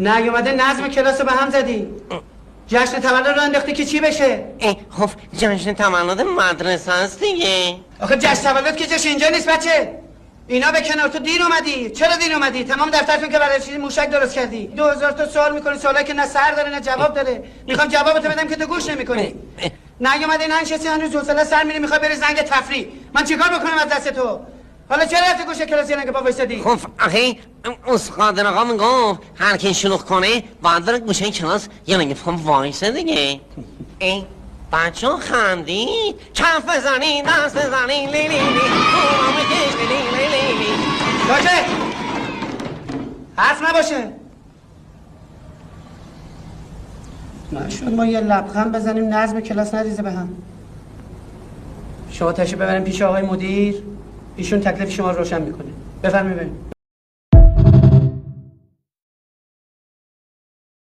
نیومده نظم کلاس رو به هم زدی. جشن تولد رو انداختی که چی بشه؟ خب جشن تولد مدرسه است دیگه. آخه جشن تولد که جشن اینجا نیست بچه. اینا به کنار، تو دیر اومدی. چرا دیر اومدی؟ تمام دفترتون که برای چیزی موشک درست کردی. 2000 تا سوال میکنی، سوالی که نه سر داره نه جواب داره. میخوام جوابتو بدم که تو گوش نمیکنی. نیومدی ننشستی هنوز حوصله سر میری، میخوای بری زنگ تفریح. من چیکار بکنم از دست تو؟ حالا چرا رفتی گوشه کلاس که با وایسادی؟ خب آخه استاد آقا میگفت هر کی شلوغ کنه باید بره گوشه کلاس یا نگه بخوام وایسه دیگه. ای بچه ها خندید، کف بزنید، دست بزنید، لی لی لی لی لی لی. باشه حرف نباشه. نشد ما یه لبخند بزنیم نظم کلاس نریزه به هم. شما تشریف ببریم پیش آقای مدیر، ایشون تکلیف شما رو روشن میکنه. بفرمایید.